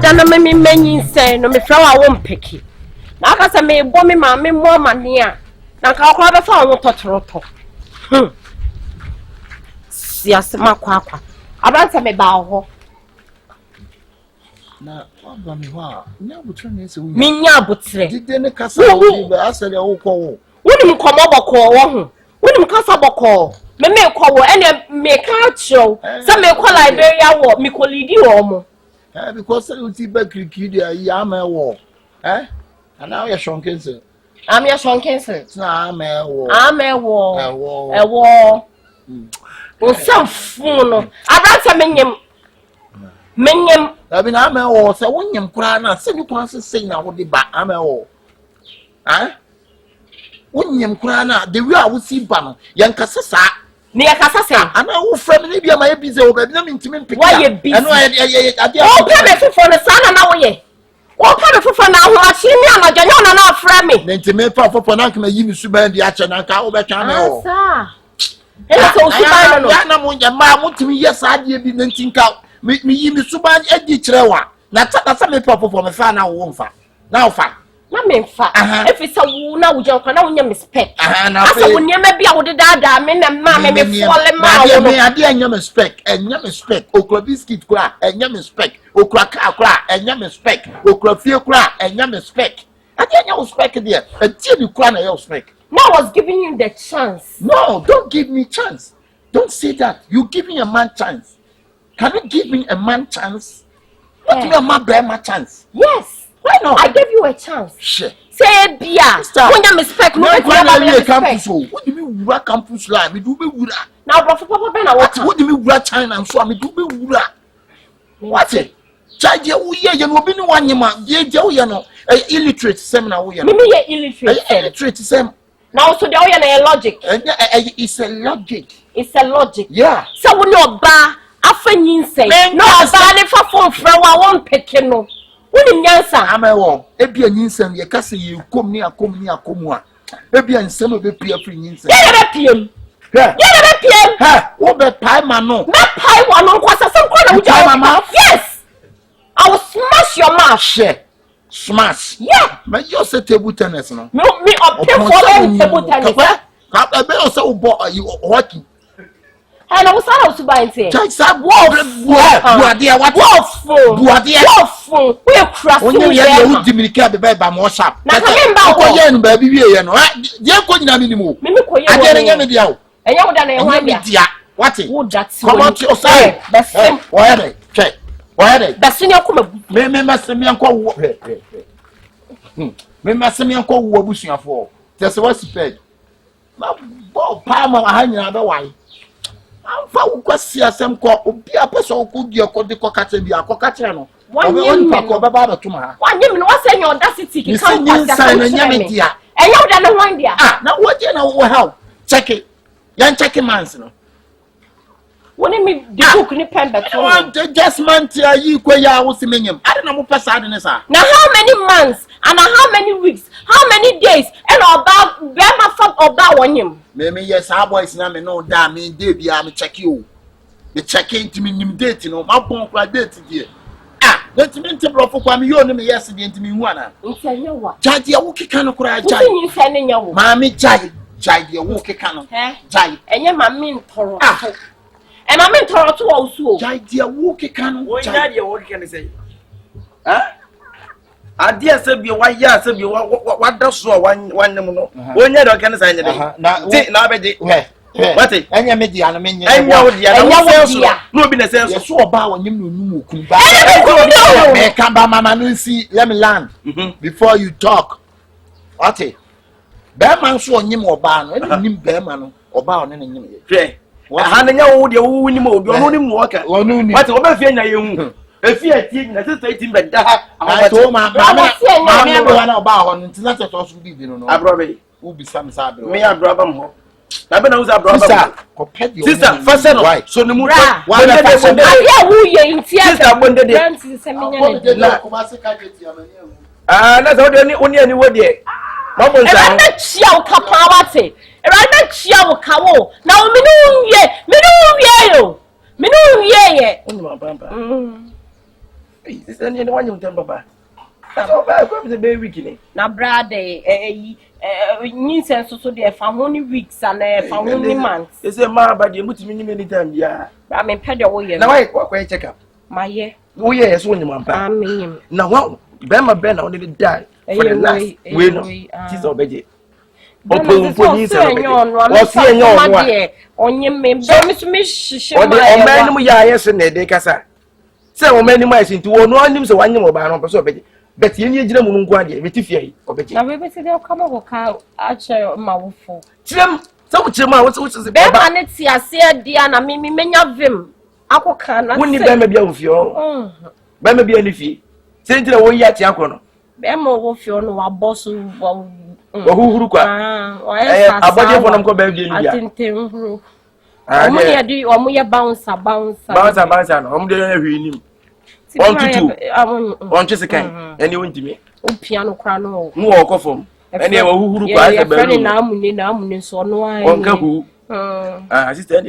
dana me menyin say no me fra wa wo mpeki na aka say me bo me ma me mo mane a na ka kwa be fa wo totoroto siase makwa abanta me ba ho na aba me ho a nya butre na ese wo minya abutre dide ne kasa wo be asale wo kɔ wo wonim komo bɔkɔ wo ho wonim kasa bɔkɔ me kɔ wo ene me ka chiro say me kɔ Liberia wo me kɔ lidi wo mo because you see back there ya ma wo ana ya shonkense am ya shonkense na ma wo ewo o phone no abanta menyem abi na ma wo se wonyem kura na se ni kwan se sei na wo de ba ama wo wonyem kura na the way a wo si ba no yankasa sa ne yakasa se ana wo frame ne bia ma ye bize wo ba na mintimi mpika why you busy eno ade o ka me fofo ne sa na wo ye o ka me fofo na ho achi mi anaja nya na afra me ne ntimi fa fofo na nka yi mi suban di ache na nka wo betwa me wo sa ela so suban no ya na mo nya ma mutimi ye sa ade bi ne ntinka mi yi mi suban adi kirewa na ta sa me fofo me fa na wo mfa na wo fa na me mfa efi sa wo na wo jankwa na wo nya me spec na asa wo niam bia wo de dada me na ma me fole ma wo me ade anya me spec okra biscuit kura anya me spec okra ka kura anya me spec okra fie kura anya me spec ade anya wo spec there atie ni kura na your spec. Now I was giving you the chance. No, don't give me chance. Don't say that. You giving a man chance. Can you give me a man chance? Not give me a man bear my chance. Yes. Why not? I gave you a chance. Shit. Say bia. When you respect, no campus. What do you mean wura campus line? Me do be wura. Now, Papa Ben, what do you mean wura China and so me do be wura? What it? Child, you ye no be no one yema. Ye you no illiterate seminar we. Me illiterate sem. Now so there are logic. It's a logic. It's a logic. Yeah. So when you ba afenyin say no ba ne fa fon fra wa won peke no. Woni nyansa amewo ebi anyinsam ye kase ye kom ni akomu a ebi ansam be pia free nyinsam. Ye be piem. Ye be piem. Ha, wo be pai ma no. Me pai wa no kwasa sem kwa na wuja. Yes. I will smash your mouth. Share. Smash. Yeah. Me you say table tennis no. Me up for table tennis. Ka be you say wo you hockey. And I was out to buy it. Just say buade what? Buade. We cross. Onye ye no dimirika be ba mo sharp. Na ka memba ko ye no ba bi wie ye no. Je ko nyina minimo. Me ko ye. Ade ne nyame dia o. Enye wo da na ye ho dia. What? Wo dat. Come on to say. Why dey? Check. Why dey? Da sunya ko mabu. Me masemi anko wo. Me masemi anko wo abusuafo. Tese what sped. Ma bo pa ma ha nyina be wai. Amfa wo kwasi asem ko obi apeso ko di ko de ko kache bi akokache no. Won pa ko baba batum ha. Wanyem no wase your audacity ki kan kwasa na nyame dia. Enye wo da na hwan dia. Na wo je na wo how. Check it. Yan check it mans no. Woni me di book ni pen beto. Just man tia yi ko ya wo simenyem. Ade na mo pesa ade ne sa. Now how many months and how many weeks? How many days? And about grandma fuck about wanyem. Me yes our boys na me no da me dey bia me check you. Me check into me nim date no. Ma bon kwa date die. Let me tell you for me you no me yes dey into me hu ana. Nsanya wa. Jai wo keka no kura jai. Nsanya nsanya nya wo. Ma me jai dey wo keka no. Jai. Enye ma me ntoro. E ma me ntoro to wo su o. Jai dey wo keka no. Wo jai dey wo keka no say. Ade asabi wa ya asabi wa da so wan nem no. Wo nya do keka no say nya dey. Na be dey. What? Enya me dia no me nya. Enya wo dia na wo senso. No bi na senso. So oba wanyem no num okun ba. Me kan ba mama no see let me land before you talk. What? Be man so onyem oba no e nim be man no oba one ne nyem ye. Hwe. Ha na nya wo dia wo nim obi ono nim wo ka. What? Oba fie nya ye hu. Efi ati na se sai tim be da ha. To ma ba na oba ho ntina se so bi bi no. Abrobe. Wo bi sam sa abro. Me abroba mo. Na be na uza abroba. Sister, first no. So ni mu why na fashion. Aye wo ye ntia. Sister bonde de. Se menya ne. Na so de ni oni ani wo de. Ma mo nsa. E na chia wo ka pa wate. E na chia wo ka wo. Na o me no wie yo. Me no wie ye. Oni ma pampa. Sister, any one you tell Papa. That's all bad. Come the baby. Na brother yin sense so dey fa honi weeks and fa honi months. They say ma ba dey muti many time ya. Ba me pede wo ye. Na why check up? Ma ye. Wo ye so nyam ampa. Amen. Na wa be ma be na only die for the last we no. Tis obeje. Opo yin se obeje. O se enyo onwa. Onye me be me shishe ma. O man mu ya yes na dey kasa. Say o man mu asin ti wo no anim se wanyem oba no person obeje. But you need to move on, Metifia, Obeji. Now, we say they'll come over car, actually, mouthful. Chim, so Chima, which is the bear, and it's here, say, Diana, me, many of them. Aqua can, when you bear maybe of your bear maybe any fee. Send it away at Yakono. Bear more of your no, boss who, who, a body for them go baby. I didn't think, I do, or more bounce, I'm doing him. 1 to 2. 1 just a kind. And you went to me. Oh, piano crano. No walk off him. And you who buy a berry now, so no, I who. Sister,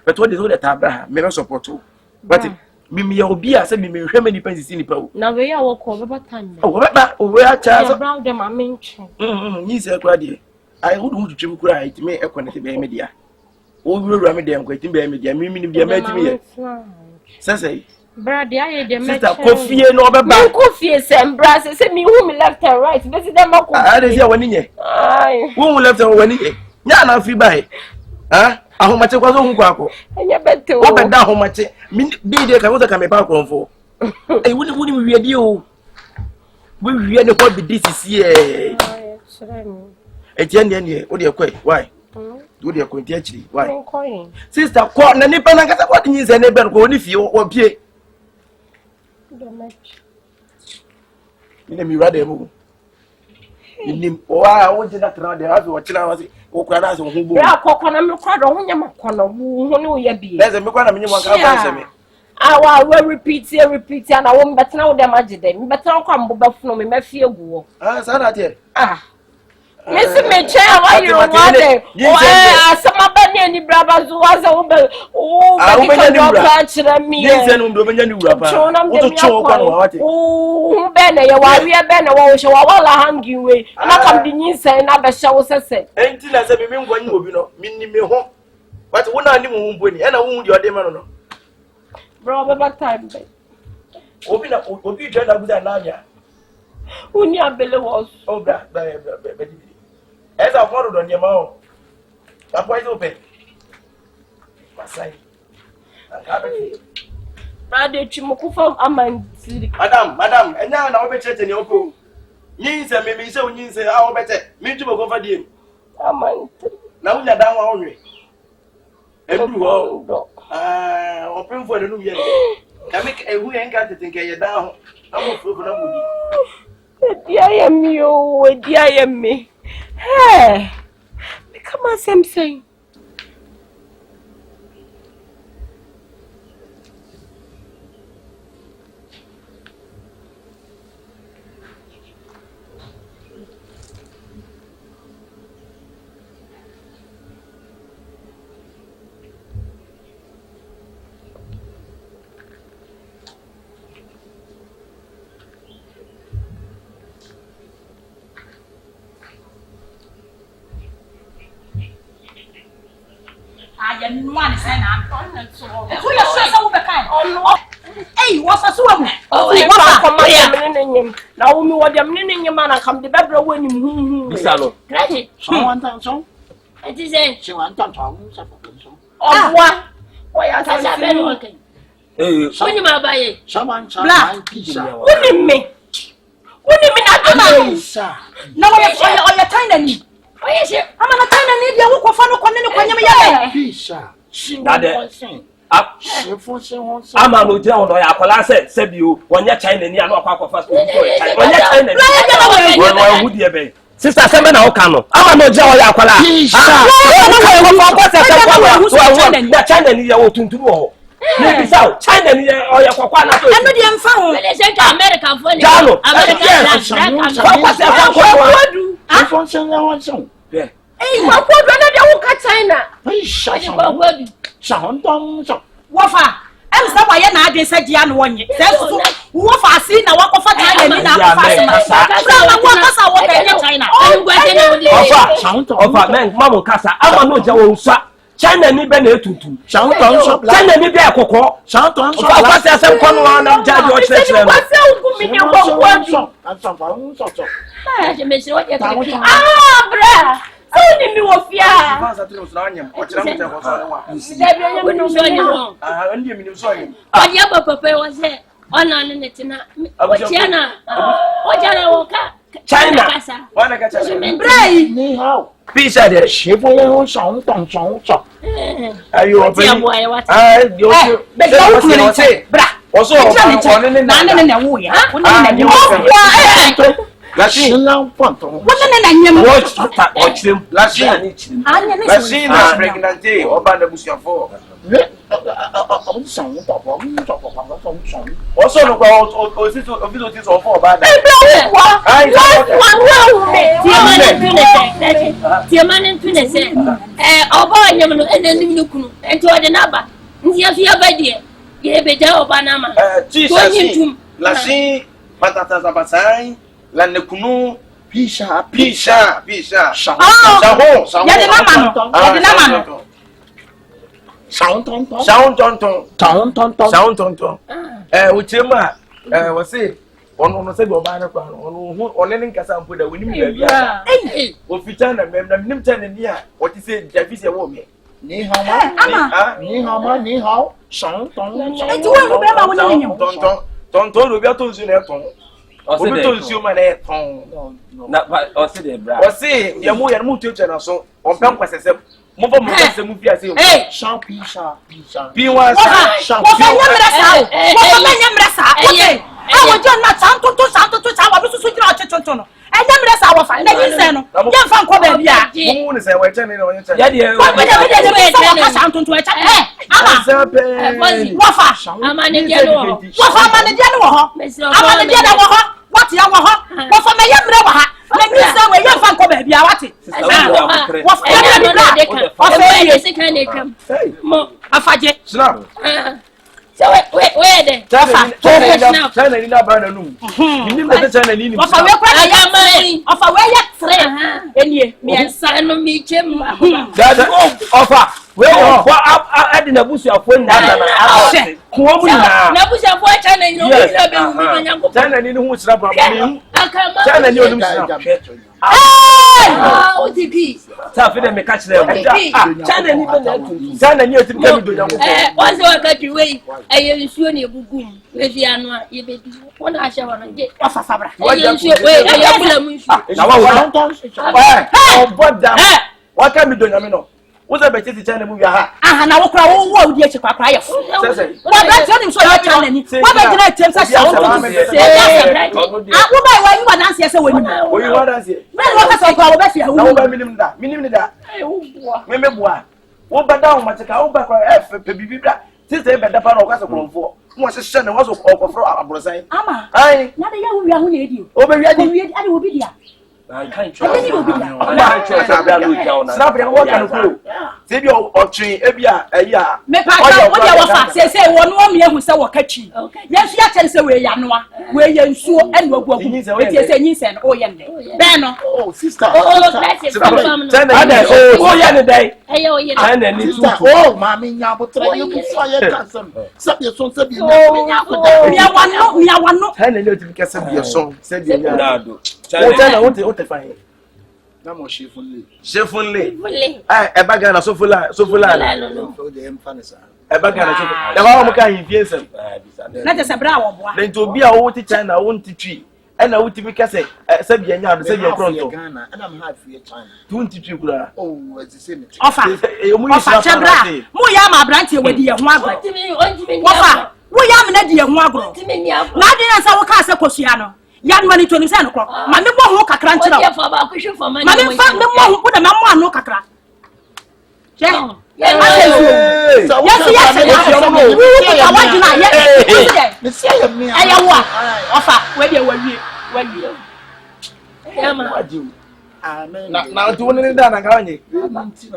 but what is all that Abra, may not support you. But me, will be as me, how many pennies in the pool. Now we are walk over time. Oh, where are Charles around them? I mentioned. He's a quaddy. I would want to cry to me a quantity by media. Oh, we'll remedy and quitting by media, meaning be a me. Say. Brady, I did Sister Coffee and over back. Coffee and brasses, send me whom left and right. Visit them. I didn't hear one in here. Who left and one in here? Yana, if you buy. Ah, how much it was on Quaco? And you bet to open down how much be there can come back on for. I wouldn't be a deal. We really what the this is here. A genius, what do you quit? Why? Do you quit actually? Why? Sister, call the nipper and get what is a neighbor going if you or pay. Let me rather move. I want to not around the house watching us. Who can ask who are coconut crowd on your corner who know ye be. There's a Mukana. I will repeat, and I won't bet now them agitated. But I'll come back from me, Mafia go. Ah, Sanat. Ah. Mr. Mitchell, why you want it? Why, some of the brothers who was over. Oh, I don't catch me. Yes, and Dominion, oh, Benny, we are Benny, I shall hang you away. And I come to you say, another show say. Until I said, when you know, meaning me home. But when I knew when and I won't your demon. Brother, what time? Open up, open your journal with an anya. Unia Bella was over. As I followed on your mouth, that was open. Brother Chimokufa, Madam, and now I'll be chatting your pool. Yes, and maybe so you say, I'll better. Me to go for you. Now you're down on me. Open for the new year. I make a who ain't got to think you're down. I'm a fool for the dear me, dear me. Hey, come on, something. I am one saying I'm so. Who you so over kind? Oh, hey, what's a swim? Oh, now, we what you're meaning, your man, I come to better when you salo. Credit. Someone done so. It is a she want to talk. Oh, what? Why are you working? When you buy it, someone pizza. What do you mean? What do you mean? I don't know. No, you're tiny. Why is it? I'm not trying to need you for fun. Pizza. I'm a hotel or a palace, said you, when you're China near no papa first. When you're China, would you be? Sister Semen Okano. I'm a hotel or a palace. China near your to do. Maybe so, China or your papa. I'm not the phone. American phone. Yeah. Hey, what would China? Wafa, Em say why na adwen say dia no wonye. Say so wo fa asi na wakofa China ni na akofa asema. Bra wo kasa wo ka China. Ofa men mama kasa ama no je wo nsa. China ni be na etutu. China ni be akoko. Ofa say asem kono na jaji o chere. Wa say unku mi ni bra. Oh, ni mi wo fia. China. Ni hao. Pizza de. Chevrolet on chong tong chong chong. Ayo open. Bra. Also, na wo ya. Lashing Phantom. Watch him. Lashing is pregnant. Oba Busia for. Also, no office of 4 bad. La nekunu Pisha. Sound tonton. Uchema wase ono se go ba na kwa ono onene nkasa mpo da woni mi bia ofita na mem na nim tane ni a woti se javisi wo me Ni hao. Sound tonton. Tonton lo bia to nsu na ton. Obi to nsu ma na ton. Na o se de bra. O se ye mu tuche na so on pem kwasese mo bo mo kwasese mu bia se o. Pisha. Bi wa sa. Wo fa nyamra sa. Okay. Awo John na santo wa bi susu jira chochocho no. Nyamra sa wo fa. Na yin se no. Ye fa nko ba bia. Mo ne se we che ne no yin che. Ya de. Wo ka santo e cha. Ama. Wo fa. Amane dia no. Wo ho. What ya wo ho? Wo fa me yamra wa ha. Na yin se we ye fa nko ba bia wate. Wo fa Ye se kan e kam. Mo afaje. Snap. So where de? China ni na ba na nu. Ni me China ni ni. Wo fa we kwa ayamani. Wo fa we ye tre. Enie. Mi ansa no mi chem. Dada ofa. We ofa adi na busu afo na. Ko mu na. Na busu afo China ni no bi na be hu mi nyanko. China ni hu sira ba mi. Akama. China ni onum sira. OTP. Ta fi de me catch them. China ni be na tu. China ni otimi ka mi do nyanko. Once we ka ti we aye nsuo na ebugum. We fi anu a ye be di. Wona ahye wono je. Wafa fabra. Aye nsuo we aye bula mu nsuo. Na wa wo. Obodam. Wa ka mi do nyame no. Wo se be ti China mu wi ha. Aha na wo kra wo odi echi kwakra ye fu. Wo ba ti onim so ye China ni. Wo ba gina tem sa sha wo. Wo ba wa yi wa dance se woni. Wo yi wa dance. Me wo ka so kwa wo ba fi ha wo. Wo ba minim da. Wo bua. Me bua. Wo ba da wo mateka wo ba kwa pe bibibra. Ti se be da pa no kwa se kromfo. Mo se hye ne wo so okofro abrosan. Ama. Ai. Na de ya wo wi aho na edi o. O be wi adi. Adi wo bi dia. Can't Snap wo kan ko. Se bi o twen e bia eya. Me pa ka wo dia wo fa se wo no mi ehu se wo ka chi. Ye fi a chen se we ya noa. We ye nsuo ene wagu agu. Eti se nyin se no o ye nde. Be no. Oh, sister. O ye ne dai. Aye o ye. Ana ni tu. Oh, mami nyabotra you be so ye kasam. Sabi so sabi mi awano. Ana ni o ti ka sabi ye so. Sabi ya. Nado. China o te fine. Na mo chefunle. Fulle. E ba ga na so fula. So de emfanisa. E ba ga na so. Da ba mo ka yin fiesem. Na te se bra wo boa. Den to bi a wo ti China wo nti twi. E na wo ti bi ka se sabi ya nya do sabi ya kronto. Ghana, and I'm half for China. Tu nti twi kura. Oh, it's the same. Ofa. Ofa chebra. Mu ya ma branch e wedi ye ho agro. Ofa. Wo ya me na di ye ho agro. Na di na sa wo ka se kosua no. Yan mani to ni se no kro. Ma me bo ho kakra nchira. Ma me fa me mo ho na me mo anu kakra. Je. amen na to woni da na ka nye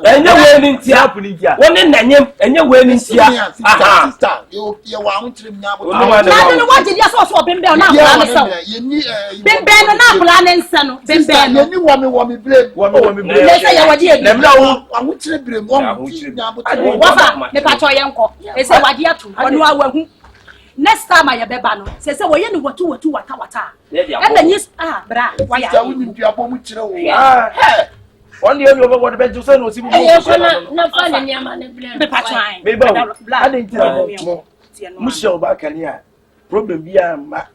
enye we ni ntia woni nanyem enye we ni ntia sister you wa hunchrim nya bo na no waje dia so bembe na plan so bembe no na plan nsa no bembe no ni wo me blame le say ya waje na mra wo hunchrim blame wo nya bo wafa me pa cho yenko e say waje atu onu awahu next time I beba no say we ye no watu wata e na nyis bra wa ya woni ntua bo mu kire wo on the over what be say no si bu na fa ne nyama ne blame me pa cho ai me ba adentira mu show ba kania problem bia ma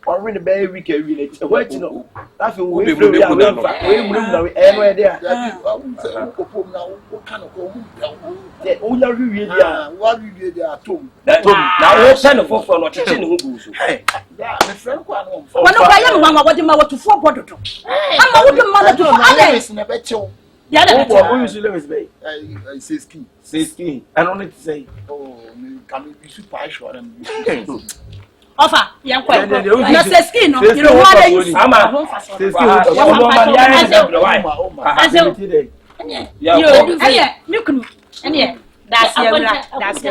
already be week a week what you know that feel we mu na we e no e dia opom na wo kan ko mu o ya wiwie dia wa wiwie dia atom na wo se no fofo no tete ne ho bu so ya me friend kwa no wano kwa ya me wanwa wodi ma wotufo bododo ama wodi ma na tufo ale na be chew ya da o you see Lewis bay say ski I don't need to say oh me can be super sure and offer yan kwa na say ski no you know what they use ama say ski wo no ma ya yo aye mikunu ene that's era that's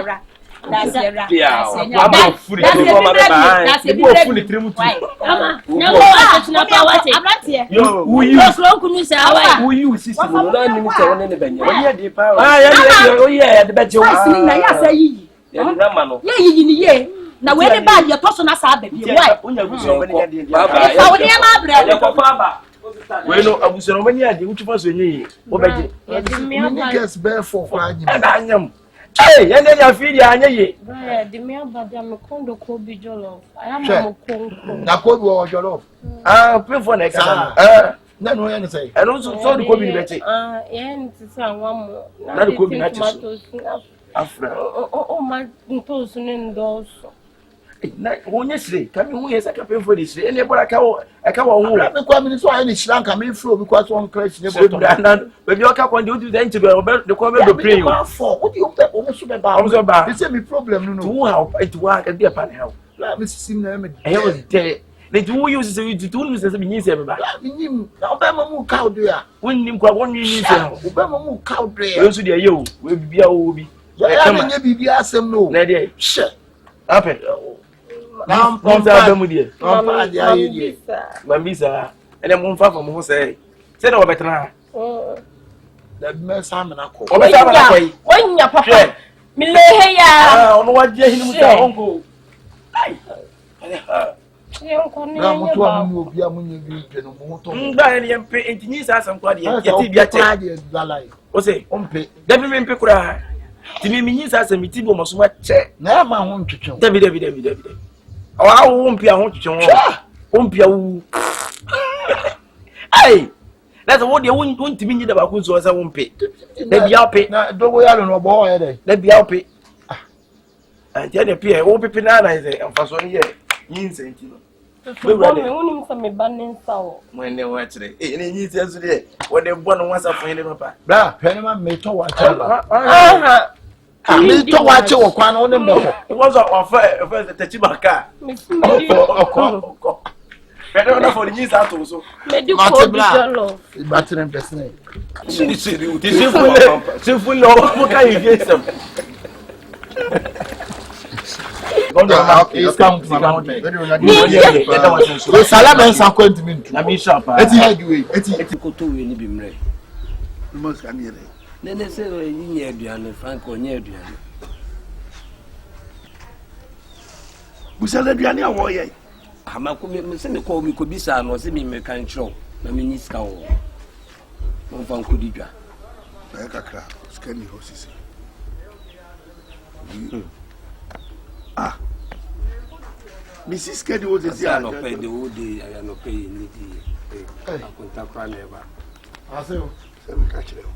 na we dey bad your person na sa baby why we no abusoro mani ade utufa so nyi wo beje niggas bear for kwanyim anyam yende ya fidi anyaye the me abada me kondo ko bi jollof I am mo konko na ko bi wo jollof pay for na ka na no yan say e no so the ko bi beti yen ti sa nwa mo na the ko bi na ti afra ma nto so ne ndoso na wonye sire kami hu yesa ka pay for the sire ene bora ka wo hu me kwa mi so any shrank am flow because one crash ne bottom baby o ka kon di o do den ti be the ko be do pray you what you be o so be ba they say me problem no to how it wa ka be pan how la me sim na me e was there na ti wo use say you to use say me nyi say me ba nim na oba ma mu cow do ya wonnim kwa wonyi nyi say oba ma mu cow do ya we so dey ye o we bibia wo bi ya me nye bibia asem no na dey she happen na pompa be mu dey pompa dia ye dey mambisa ene mo mfa fa mo say say na wo betra da me sa me na ko wo betra na ko yi wonya papa mi lehe ya ono waje hinu mu ta onko ai na mo to amu obi amunye bi pe no mo to ngba ene yempe entinyi sa asam kwa de yeti bia che o say ompe dabi me mpe kura timi minyi sa asam ti bo masoma che na ma ho ntwetwe dabi awo ompe a ho twetwe wo ompe a wo ai that's what they won timi nyi da ba ku so sa ompe dabi ape na dogo ya no bo ye dey dabi ape je ne pie wo pipi na na ze amfaso ni ye yin senti no we woni mfa me banen sawo mo ne wa kire ne yin se so de wo de bo no wasa fo ne papa bra pene ma me to wa cha ba me to wa che wo kwa no ne mo ko it was ofa the tachibaka oko pero na fo yin sa to so me di ko bi jollof battery person si full mo ka yi gesam it's come to my we salama san kwentiment na bi shop eti headway eti ko to we ni bi mre mo ska ni re nene se yin aduane franco nya aduane busala aduane awo ye ama ko me se me ko mi ko bisa no se me kan tro na me niska wo mo fan ko di dwa na kakra skani ho sisi Mrs. Kedi was a zia no pay the old day I no pay ni di contact kwa neba aso se me catch them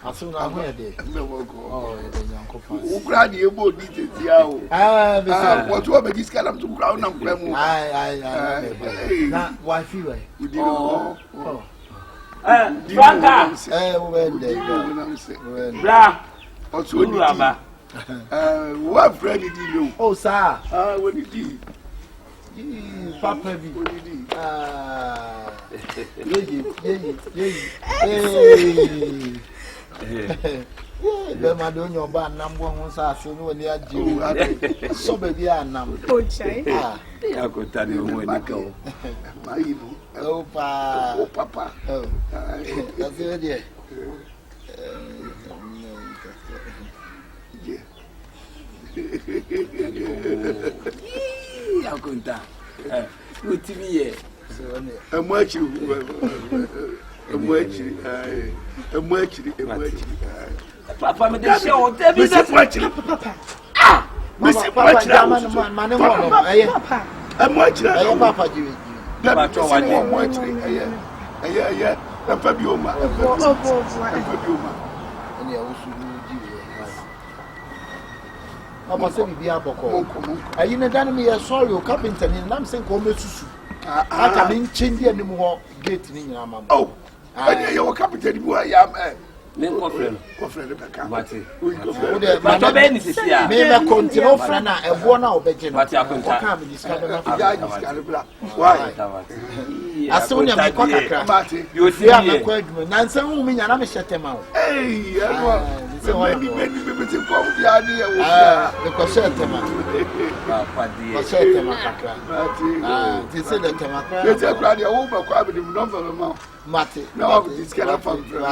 aso na ho ye de me wo go oh ye de yanko fa u kra di ebo di te zia o be so what you be this kalam to kra na kra mu ai na wifi we we di no Franka we de bra o so ni aba what friend did you oh sir what did you papa bi The Madonna band number one sash, you know, the so baby, I am. Oh, China. I could tell you when I go. Oh, papa. Oh, that's the idea. I couldn't tell. Good to be I'm watching. Papa, me dey show them is watching. Ah, Mr. Papa, I'm watching. Papa, you. That's what I'm watching. Yeah. Fabioma. Papa said, "Be a boko." I you know me sorry, carpenter, and I'm saying, "Come to." I come in change any more gate in your mamma. Oh, I your captain, who I am. Confronting. Maybe continue friend and one out bedroom. But I can't discover. Why? As soon as I got a crack, you see, I'm a quite Nancy woman, and I'm a shut them out. Hey, maybe the idea because shut them out. Shut them out. They said that Tamaka. Let's have a over quite a number of them. Matty, no, this kind of fun. I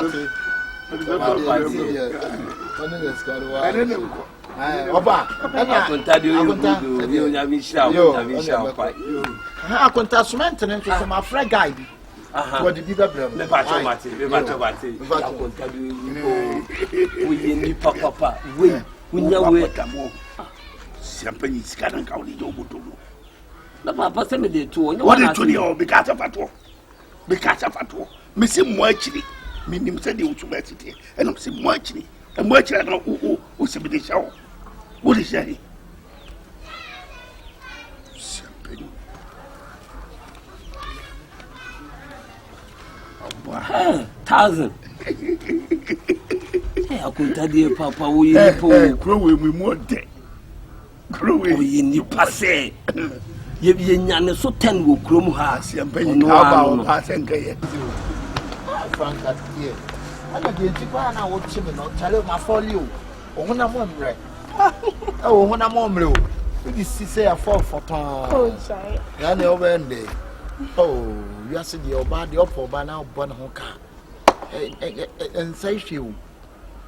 Minim said you to Betty, and I'm saying much, and much I know who should be the show. What is that? $1,000. I could tell you, Papa, we grow with me more day. Grow in the passe. You so 10 will grow has, and pay no about Frank that year. I got the Japan. I would chim and tell you my folio. Oh, when I'm on bread. Oh, when I'm on blue. This say a 4 for pound. Oh, sorry. And over and day. Oh, you are saying your body up for by now, one hoka. And say you.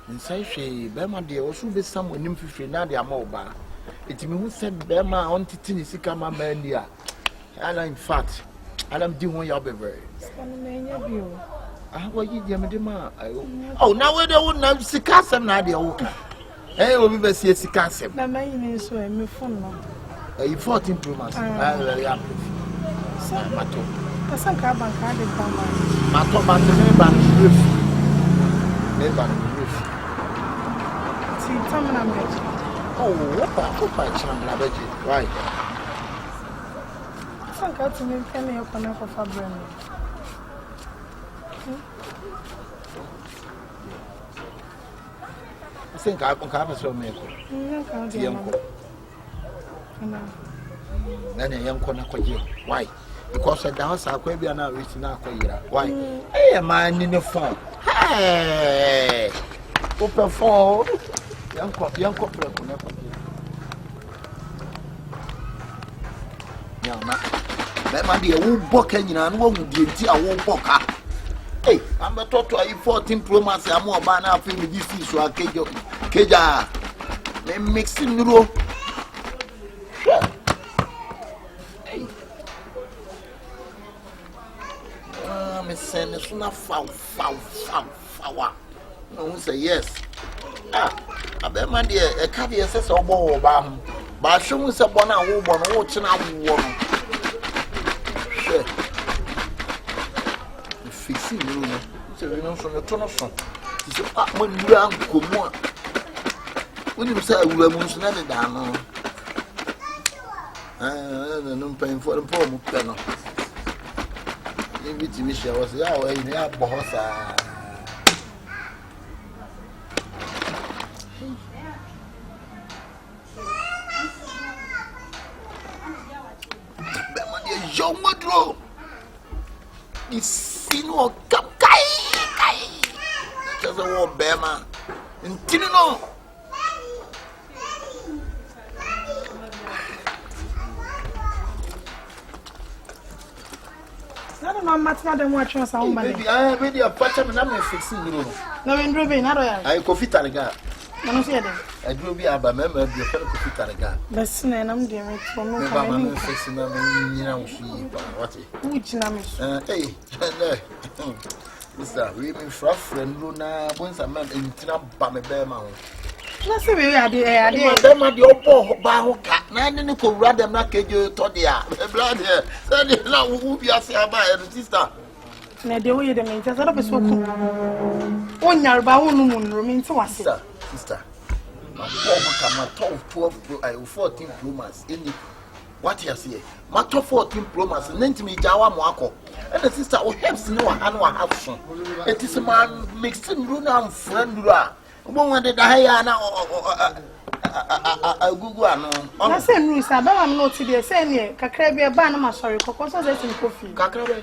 And say she, Bema dear, or should be someone in 50 now they are mobile. It means said Bema on Titini Kama Mandia. And in fact, and I'm doing your baby. How you Yamadima? Oh, now we don't know Sikasam Nadia Oka. Eh, we will see Sikasam. My name is so I'm phone. A 14 plumas. I really am. Mato. The Sanka Bank had it down. Mato Bank roof. Never roof. See, Tamana Magic. Oh, what a chamber budget. Right. Sanka to me, penny up on a fabric. I think I can have a so many. Then a young corner. Why? Because at the house I could be an hour reaching out. Why? Hey, a man in the phone. Hey, open phone. Young couple. That might be a wood booking and won't be a wood bocker. Hey, I'm a total 14 promas. I'm more banner for me. This is your Keja. They mixing the room. Hey, I'm saying it's not foul. No, say yes. I bet my dear, a caddy says, oh, bomb. But show me some one hour watching our woman. Fixing you, so you know, from the ton of fun. When you are come on, when you say we were most never down, I'm paying for the poor panel. Maybe to Michelle was our way in the boss. John Woodrow. Isino kai. Just a war bema. Intino. I don't know much more than what you're saying. Baby, I already a patch and I'm fixing you. No, in Ruby, not I coffee taraga. I'm saying. I do be a member of your fellow coffee taraga. That's name I'm doing it for me. I'm fixing them what Which name is? Hey, Mr. We been fruff and Luna, once a man in Tina Bamma. That's the way I did. Them at your poor bow cat, nine could rather not get you to the blood here. Said it now who be a sister. Now, the way the means, I thought it was so cool. 1 year about 1 moon remains to us. Sister, my 12, 14 plumas in the what you say. My 14 plumas and then to me Jawa Marco. And the sister who helps no one have son. It is a man mixing Luna and friend. One did I Google. I said, Ruth, I don't know today. Say, Cacrabia Banama, sorry, Cocos, that's in coffee. Cacrabe.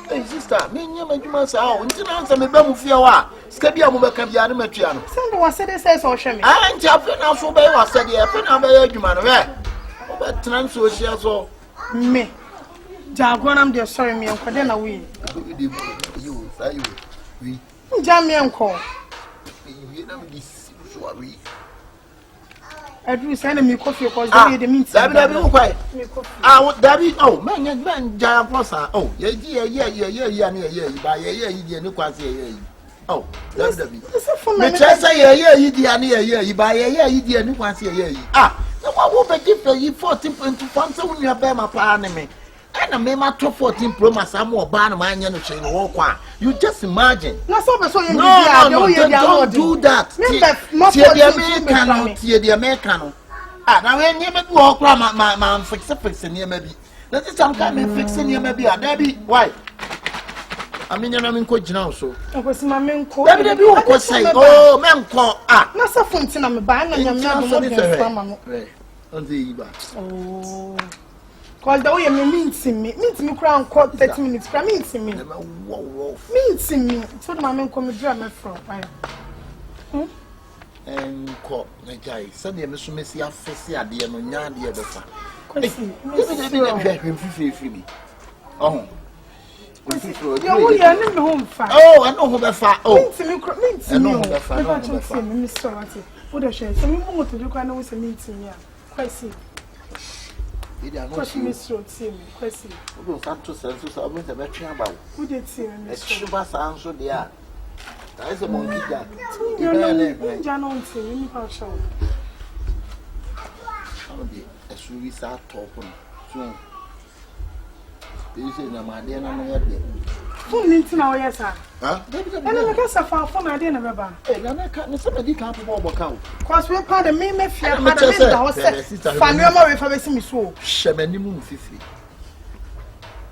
Hey, sister, me, you make you answer. Until answer me, Mafia. Scabia Mubacambian Matriano. Some was said, it says, or Shemmy. I ain't jumping out for Bay was said, yeah, I'll be you, man. But transfer shares so me. Jargon, dear, sorry, me, and Cadena, we. You, Jammy and call. I do send me coffee because the means that David, oh, man, Giant Rossa. Oh, yeah, by yeah, no quasi. Oh, the chest say, you buy a no quasi. Ah, what will be different? You 14.2 so when you bear my parliament. And I made my 14 promise. I'm more ban man and chain walk. You just imagine. No, don't do that. The American. Ah, now when you make walk around my fixing here, maybe. That is some kind of fixing here, maybe. Debbie, why? I mean, you're not coach now, so. I was my main call. Debbie, you could say, oh, man, call. Ah, not so funny. I'm a bang and you're not on the oh. Cause the way you means me crown court 30 minutes, means me. Means me. So my man come drama from. And call the guy. Sunday, Mr. Messi, I face ya, dear, no yard, dear, the fun. Oh, oh, I know who the fat. Oh, means me. Mr. What a shame. Some people want to look. I know it's a meeting. Yeah, quite see. Question Miss Road, see me. Question. Who don't have to sell to some of the veteran about? Who did see me? It's Shubas answer there. That is a monkey jack. You're not Janon, see me. Partial. I'll be a suicide talking soon. You say, no, my dear, I'm not there. Who needs to know, yes, sir? Huh? I don't guess I found for my dinner, Baba. Hey, I can't. Somebody can't walk. Cause we're part of me, Mafia. I'm not a family if I see me so. Shamanimun Fifi.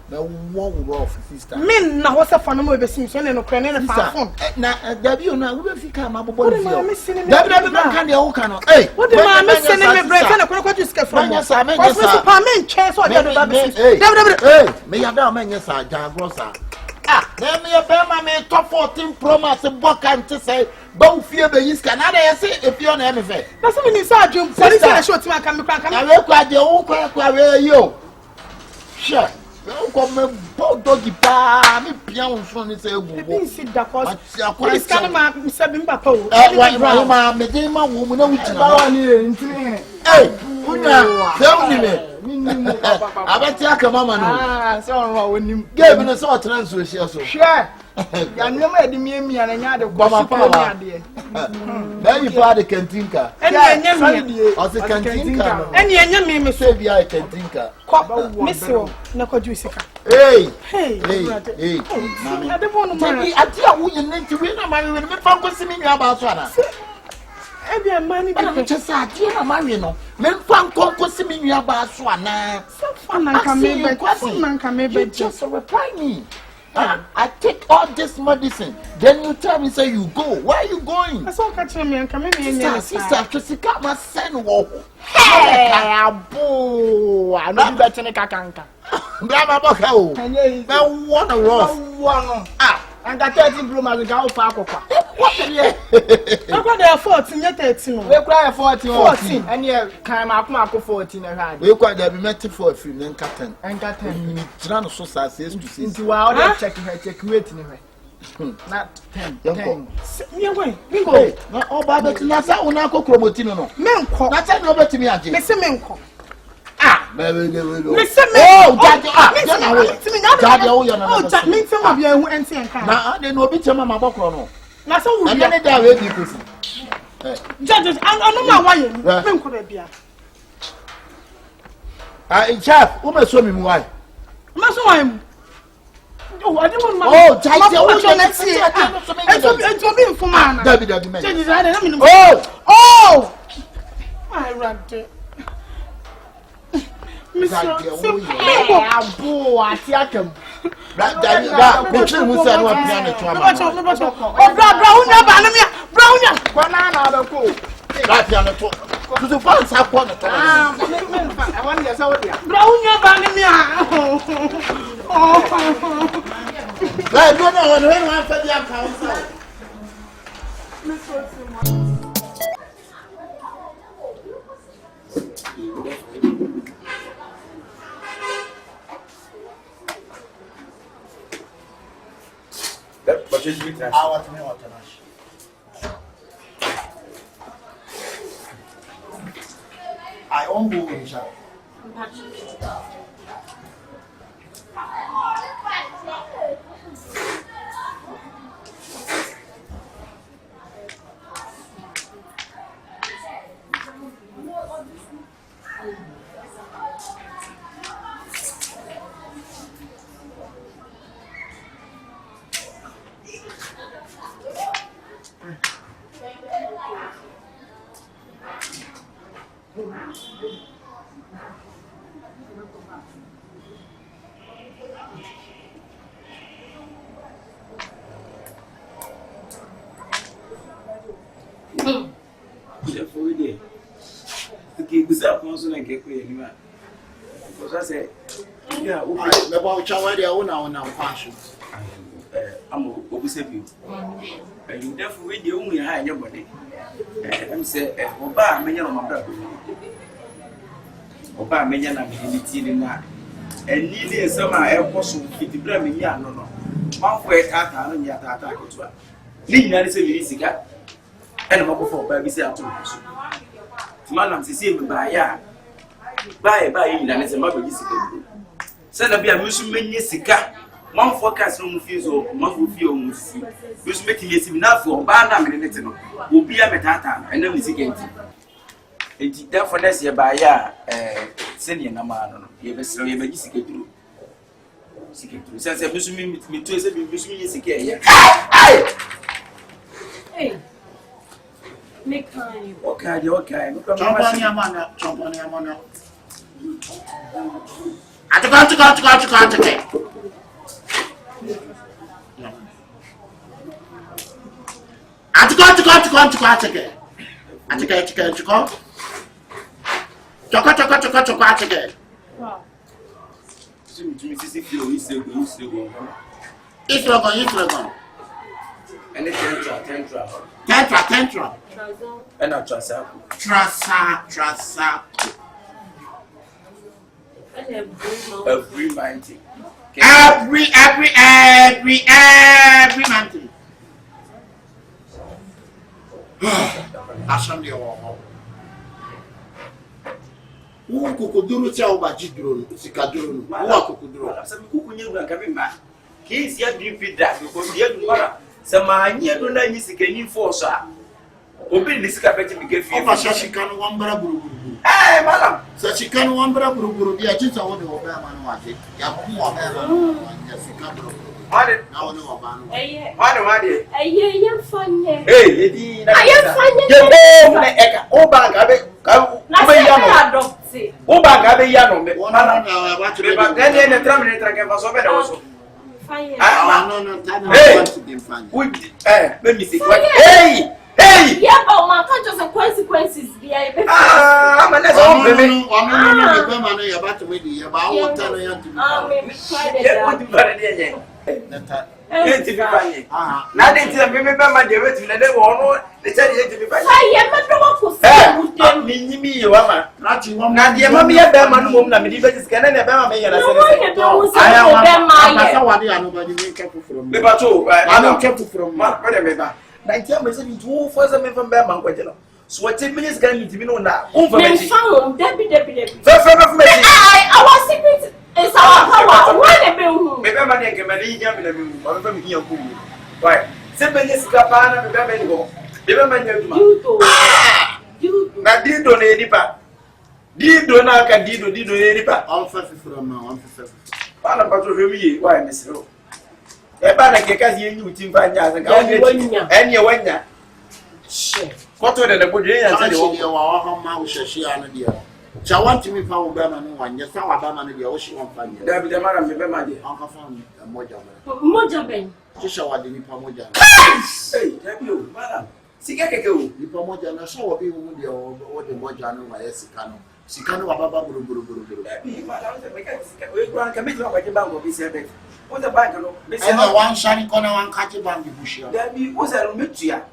The one rough sister. Men now what's a fun of the Simpson and Ukraine and phone. Now, Debbie, now we will come up. What am I missing? Debbie, can you can? Hey, what am I missing in my brain? I can't just get from yes, I mean, yes, chance or hey, may I now make yes, I Rosa. Ah, let me a bear my top 14 promise and book and to say, both fear the use Canada, say, if you're on anything. That's what means, Sergeant. Police are short to my camera. I look at your own where you. Sure. Come doggy pa me pian so ni say gugu sit da cause police can ma se bimba pa o why ma me dey ma wo mu na wuti na ba ni ntini eh unya se uni me abati aka mama no se on ro onim game no so transfer share so sure ya nyama edi miamia na nya de go super ni ade na you pa de kantinka eni nyama o se kantinka eni nyama me so bia kantinka Misso, na Kodusika. Hey, mami. I don't want to marry. I tell you, you need to win a man with me from Cosimini about Sana. Every money, but just a dear Marino. Men from Cosimini about Swana. So fun, I can maybe just reply me. I take all this medicine. Then you tell me, say you go. Where are you going? I saw catching me and coming in. Sister, Jessica, my son walk. Hey, I know better than a canka. Brama boka o. Na one rough. One. Ah. And that 13 blue man go for Aqua. What the? I got there 14, yet 13. We cry 14. And you can Marco 14 around. We quite have met for a few men captain. And got 10. Tirano so says to see. Into our checking her, check waiting her. Not 10. Me away. Me go. Oh, Baba, Nasa, Unako Cromotino. Menko. That's over to me, Mr. Menko. Ah, baby, Mr. Oh, Daddy, that means some of you who enter and come. now, they know bitch, Mamma Bocrono. Now, so we And then they are ready to see. judges, I know my wife. Menko, dear. In chap, who may show me why? Master, I'm. Oh, I don't want my. Oh, Jack, let's see. It's for me for man. David, Oh, I ran it. Mr. Abu, I take him. that which was said what piano to Oh, brown, banana, the cool. that piano to the fans have one. I want to say, brown, banana. I don't know when I said the account. I own book. Okay, because I also like get queer anymore. Because I say, yeah, About Chawadi, I own our passion. I'm over you. And you therefore read the only high your body. I'm say, Oba, many of my brother. Oba, many of the in that. And nearly summer airports with the Bremen Yan, no. Mount where Tata and Yata to her. Lean, I say, Lisica. And I'm over for baby say to Madam, see by ya. By in and it's a mother. Send a be a Muslim Sika. One forecast no refusal, one will feel Muslim. Who's making it enough for Banam and Netano will be a metata and then we see again. It therefore that's your by ya, senior Naman, you have a slow Secretary. Secretary says a Muslim me to a Muslim Sika. Hey. Make time. Okay. Champania. I Tentra. And I trust Trasa. every mighty. Every mountain. Assembly or who could do it over Jidron, Sikadron, who could do Some who knew coming back. He's yet dream feed that because the other mother, some man yet don't like this again for sir. Open this carpet to get free. she can one brother. Hey, madam. So she can one brother, the agents are one of the man. Let me see. Hey! Hey! Yeah, but man can't just consequences be a bit. I'm an asshole, baby. I'm not about to wait here, but I will tell you to Now they tell me, remember my dear, they tell you to be fine. I am not going to Me, you are not you. Now, dear mammy, a bear man, woman, I'm a different scan and a bear man. I don't care from my brother. 19 minutes to for some from Bearman. So, what 10 minutes can you know now? Over Debbie. I was secret. It's our power. Maybe I'm going to marry him from here. Why? 7 years Capana, remember go. You now did don't any part. Did do not can do any part. I'll first from now. I'm first. Part about me. Why, Miss Rowe? Everybody can see you team 5 years ago. And you went there. What would the good day? I said, how much she and dear. Shall want to me power Berman one. Yes, our Berman in the ocean on fire. There be the man of the Berman, Uncle Fan, Moja. Just show what the Nipamoja. Hey, you, madam. Sigako, Nipamoja, and I saw a people with your what the Mojano, my Sicano. Sicano, Baba Buru. We can make your bank of this event. What the bank? One shiny corner, one catchy bandy bush. There be was a Mutia.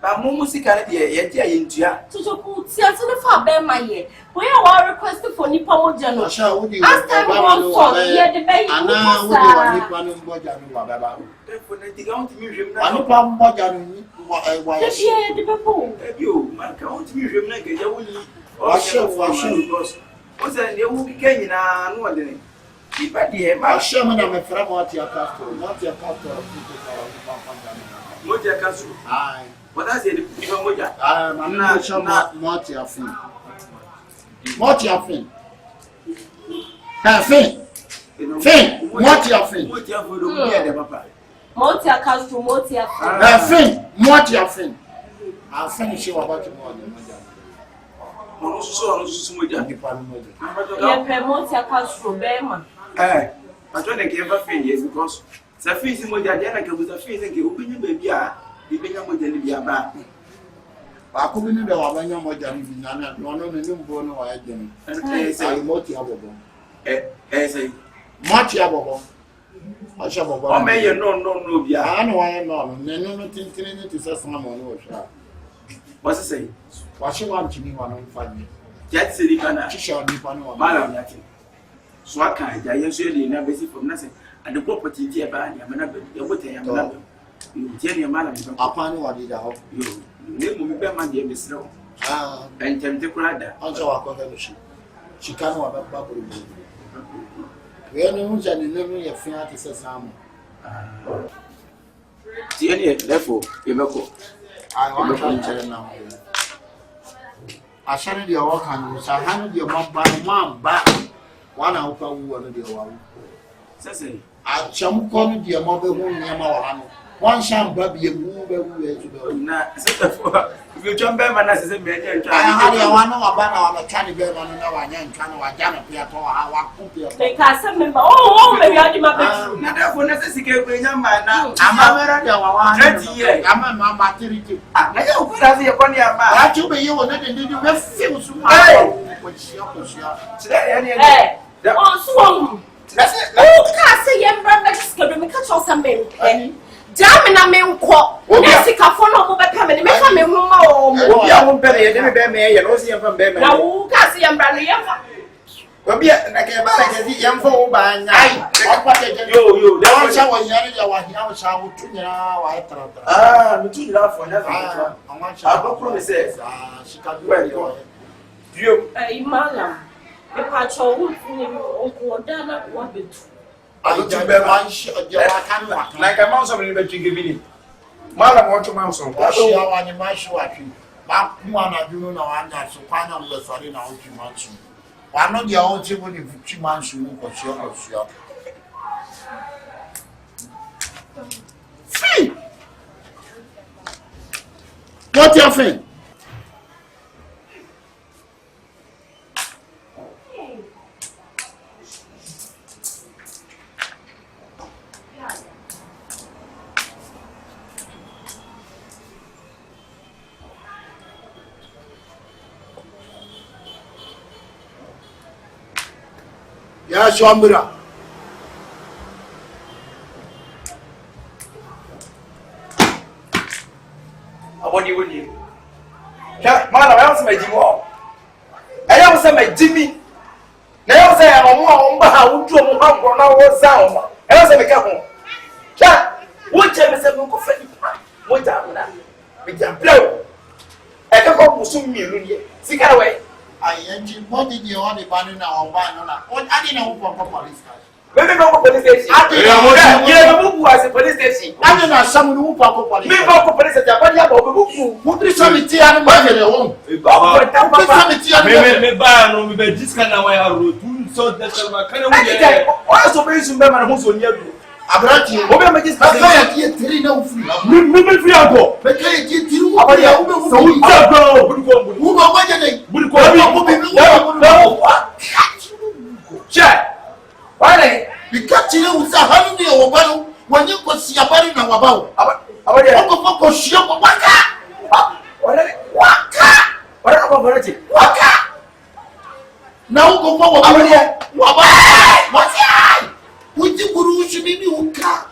But Mumusika, yet, yeah. To put the far bear my year. We are requested for Nipamoja. Shall we ask them one the baby? And now we are Nippon Mojano, Baba. Definitely going to museum. I know Mojano. Why, the people. You, my count museum, like a only. What's that? You will be getting on one day. Keep at the end. I'll show me a friend what your castle, not your castle. Moja Castle. Aye. What I said, Moja. I'm not sure what your fin. What your fin? Fin, what your fin? What your food, Papa. Motia Castle, Motia. Fin, what your fin? I'll finish you about tomorrow. Motia Castle, Bearman. Eh, but when I gave a fin, yes, because the face in Moja, I was a face and give opinion, baby. You think I'm going to be a man. I couldn't know when you're more than Nana, no, no, bono, I didn't. And I say, Motiabo. Eh, say, Motiabo. I shall go. Oh, may you no, yeah, I know I am not. No, think to say someone. What's it say? What you want to me one on 5 minutes? That's the Ghana. She shall be one of my so I can't. I usually never see from nothing. And the property dear Barney, I'm not able you tell your man upon what did I hope you name me Berman, dear Miss Rowe. And tell the brother. Also, I call her. She can't have a bubble. We only use an 11 year fiat to say some. Therefore, you know, I want to tell now. I shan't your work and I handed your mom back. One out of one of your one. Say, I shall call it your mother won't near my one shall baby a move everywhere to go. If you jump back, I said, I have one about our Chinese Berman and our young China, our Janet Piato, our cookie. They can't remember. Oh, maybe I did my best. Not for necessary bring your man now. I'm a 20 years. I'm a mamma. I don't put us here on your man. I should be you, and then you will feel so Hey, oh, that's it. Oh, can't say your brother schedule me catch us some men. Jammin' a man quo. Jessica for no more permanent. Make a man more. You won't pay any and also from Bear. Now, can't see I'm running. Well, be like a young fool by night. You don't show what you shall to now. But you love for nothing. I don't promise. She can't do you, Malam. The patch of Uncle Dana, what bit. I don't know like a mouse of liberty giving. Madam, what you mouse on? What's your one in my show at you? But one I do know, and that's a panel of Farina Ultimansu. Why not your own table if 2 months you look at your Fee! What's your thing? Ya shambira. Abodi woni. Ya mala wa se majimo. Aya wo se majimi. Na ya wo se ya mo a wo mba ha wo tu mo ha gro na wo za wo. Aya se me ka ho. Ya wo che me se mo ko fa ni pa. Mo ja na. Me ja blow. E ka ko musu mielu ni. Sika we. Ayenji body di o de banu na o ba no na. O adi na wo ko police station. Maybe no police station. Yeah, no bu as police station. Adi na samu ni wo ko police. Me go police station. Body ya bo bu. Wo tri samiti anu ma gele wo. Me ba no me be diska na wa ya rotu so that ma kana wo ye. O so be su be ma ho so nya du. Abrati o be ma diska ka ya ki tri na wo free. Me free anko. Me ka ya ki tri wo ya wo be wo. So wo ta go buri ko buri. Wo ba je dai. Buri ko Che. Wale bikatire uza hanu ni wo ba no wanye ko si abari na wa ba wo. Abari ko ko shia ko waka. Wale waka. Wale ko borati. Waka. Na wo ko wo abari wa ba. Wati. Wuti guru shimi mi uka.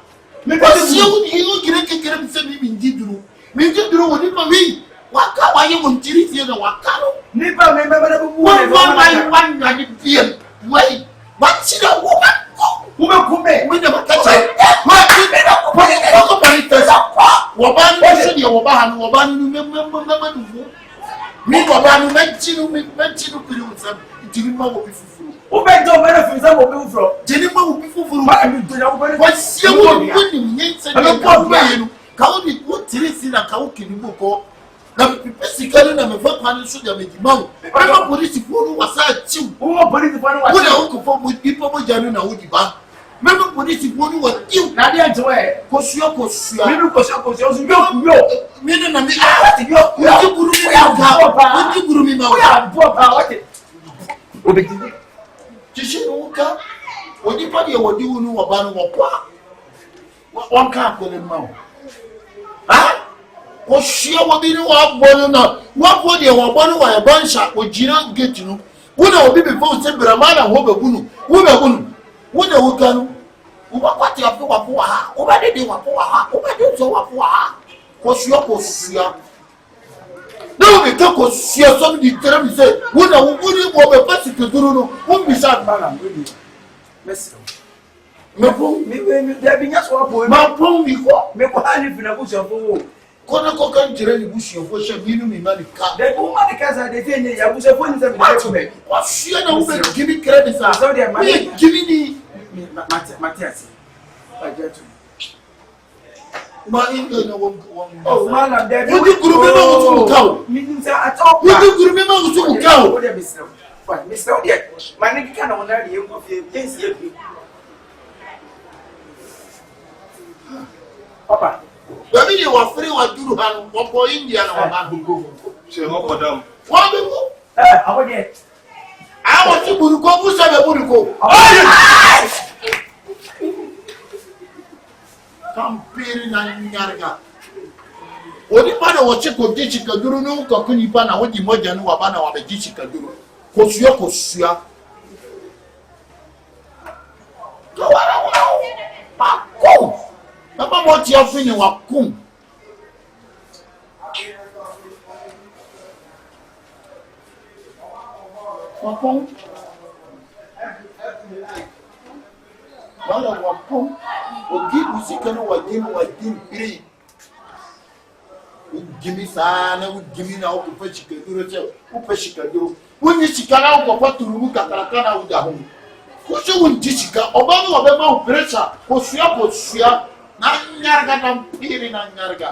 Me ba si wo ni wo kire kire mi se mi njiduru. Mi njiduru wo ni ma wi. Waka wa ye mo ntiri tie na waka no. Ni ba me ba bu. Wa na ni tie. Wai. Wati na wo ba. Kume we never catch it. What you made up for it? Waban was your Waban, Waban, me, Waban, Mentino, Pilusa, Jinima will be full. Who begged no better from some of you from Jinima will be full. What's your winning? Yes, and I'm going. County would Tilly and Kauki Buko. Now, basically, I'm a fan should have made mouth. I'm a police who was at you. Who are police with people with Janina would be back. Remember police who was you. Nadia Joy, Kosio, Maybe Kosio, yo, meaning I'm the you Chishinuka, what you party or do you know about one can't call him now. Ah? Kosio will be no one. What would you want a bunch up with Gina get you? Would I be before Sebramana, Wobabunu, Wobabunu, would I would what you have to Wapua, over the day Wapua, over the so Wapua, Kosio. No, we talk of Sia, somebody tell me, say, would I wouldn't want a person to do, won't be sad, madam. Miss me, there be just one point. My phone before, make a hand in a bush of wool. Konako can tell bush of worship, you mean money car. The woman because I think I was a point to me. What she and give me credit, so they are giving me Matthias. I get to. Oh, man, there you do go. Means I talk. You do remember to go. But Mr. Yet, my nigga can't honor you of your case yet. Papa, when you were free, what do you have? What for India or man who go? Say, what for them? What do you? I would get. I want you to go. Who's ever go? Campaign and Yarga. What if I watch a Kojichika Duru no Kakunipana, what you might know about our Jichika Duru? Kosio Kosia. Go! Papa, what you're feeling, Wakum. Wakum. Wala Wakum. Give Sikano, what give me. Give me sana, would give me now to Peshika. When you see Kana, what to look at Karakana with the home. Who's you in Jessica, Obama of a mouth pressure, Kosia, Nanyarga, Pirin and Narga.